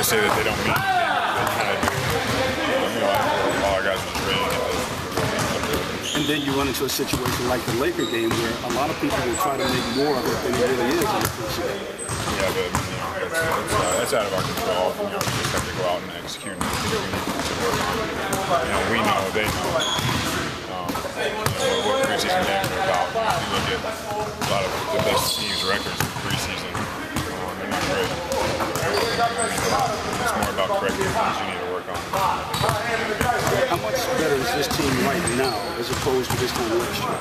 say that they don't mean anything. They kind of do. All our guys are just ready to get those. And then you run into a situation like the Laker game where a lot of people will try to make more of it than it really is in the preseason. Yeah, but that's out of our control. We just have to go out and execute. We know, they know. What preseason games are about. You look at a lot of the best teams' records in preseason. They're not great. It's more about correcting things you need to work on. How much better is this team right now as opposed to this time last year?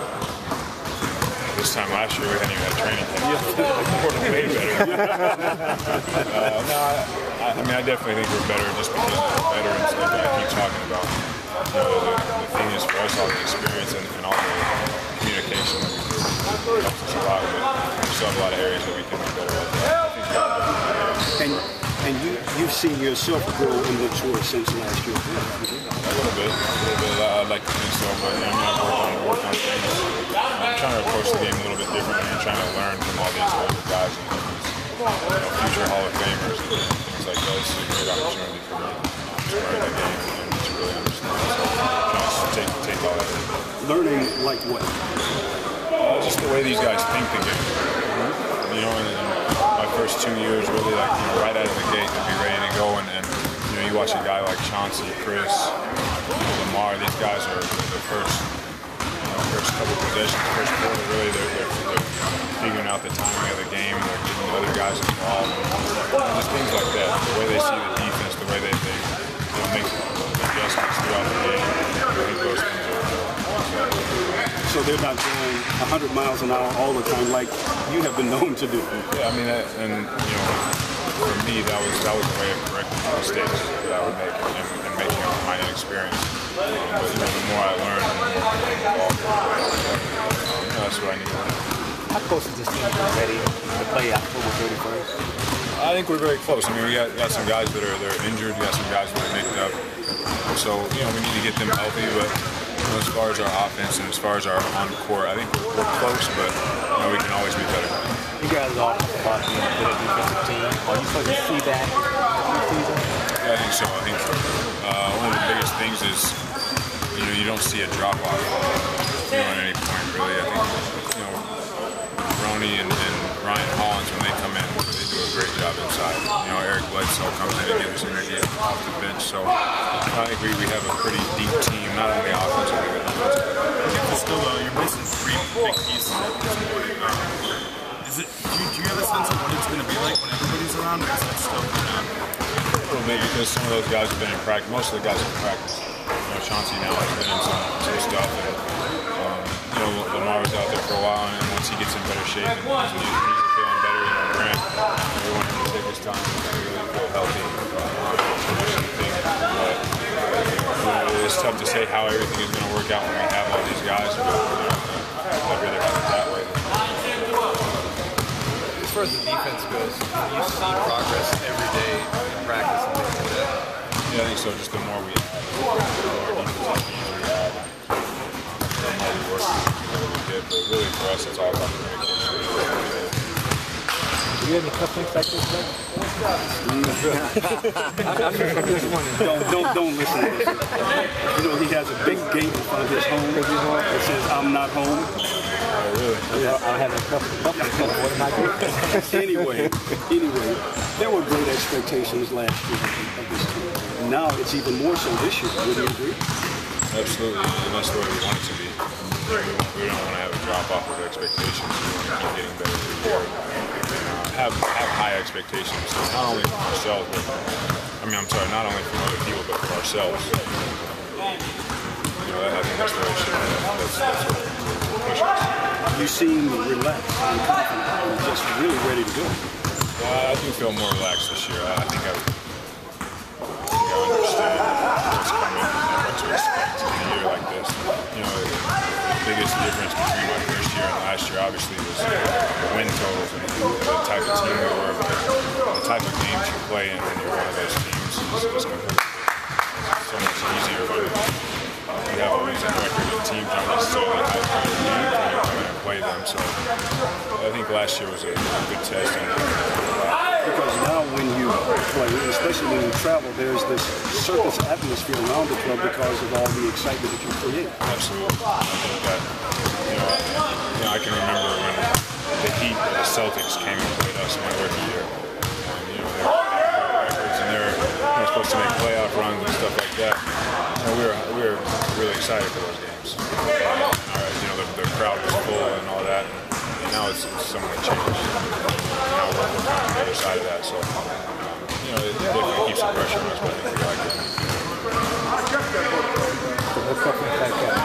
This time last year, we hadn't even had training camp. We're way better. I definitely think we're better just because of the veterans that I keep talking about. The thing is for us, all the experience and all the communication helps us a lot. But we still have a lot of areas that we can be better at. And you've seen yourself grow and mature since last year. A little bit. I'd like to think so, but I've worked on things. I'm trying to approach the game a little bit differently and trying to learn from all these older guys and future Hall of Famers and things like that. It's a great opportunity for me to learn the game and to really understand. So I'm trying to take all that in. Learning like what? Just the way these guys think the game. In my first 2 years, really, right out of the gate, to be ready to go, and you watch a guy like Chauncey, Chris, Lamar. These guys are the first couple possessions, first quarter. Really, they're figuring out the timing of the game. They're getting other guys involved, just things like that. The way they see the defense, the way they make adjustments throughout the game. I think those things are. So they're not going 100 miles an hour all the time like you have been known to do. Yeah, for me, that was a way of correcting the mistakes that I would make and making up for my inexperience. But the more I learn, the more involved, that's what I need to learn. How close is this team ready to play October 31st? I think we're very close. We got some guys that are injured. We got some guys that are nicked up. So we need to get them healthy, but. As far as our offense and as far as our on-court, I think we're close, but we can always be better. You guys are all about being a good defensive team. Are you supposed to see that this season? Yeah, I think so. I think one of the biggest things is you don't see a drop-off at any point, really. I think Ronnie and Ryan Hollins, when they come in, they do a great job inside. Eric Bledsoe comes in and gives us energy off the bench. So I think we have a pretty deep team, not only offensively but defensively. But still, though, you're missing 3 big pieces at this point. Do you have a sense of what it's going to be like when everybody's around, or is that still going on? A little bit, because some of those guys have been in practice. Most of the guys have been in practice. Chauncey now has been in some stuff. Lamar was out there for a while, and once he gets in better shape and he's feeling better, Grant, we want him to take his time and really feel healthy. But it's tough to say how everything is going to work out when we have all these guys, but I'd rather have it that way. As far as the defense goes, you see progress every day in practice and things like that? Yeah, I think so. Just the more we add, the more defensive teams we add, the more we work we get. But really, for us, it's all about communication. Do you have any cupcakes like this, Blake? Don't listen to this. He has a big gate in front of his home that says, "I'm not home." Oh, really? Yeah, I have a cupcake. Anyway, there were great expectations last year of this team. Now it's even more so this year. Would you agree? Absolutely, and that's the way we want it to be. We don't want to have a drop-off of expectations. We want to keep getting better every year. Have high expectations, not only from ourselves, but not only from other people, but for ourselves. I think that's the way it should be. That's what we're pushing. You seem relaxed and confident and just really ready to go. I do feel more relaxed this year. I think I understand what's coming and what to expect in a year like this. The biggest difference between my first year and last year obviously was the win totals and the type of team we were, but the type of games you play in when you're one of those teams is completely so much easier when you have a losing record and teams aren't necessarily high quality when you come in and play them. So I think last year was a good test. Because now when you play, especially when you travel, there's this circus atmosphere around the club because of all the excitement that you create. Absolutely. I think that, I can remember when the Heat and the Celtics came and played us my rookie year. And, they were records and they're supposed to make playoff runs and stuff like that. We were really excited for those games. The crowd was full and all that. And now it's somewhat changed. Now we're coming on the other side of that. So, it definitely keeps some pressure on us, but I think we like it. So let's talk about that.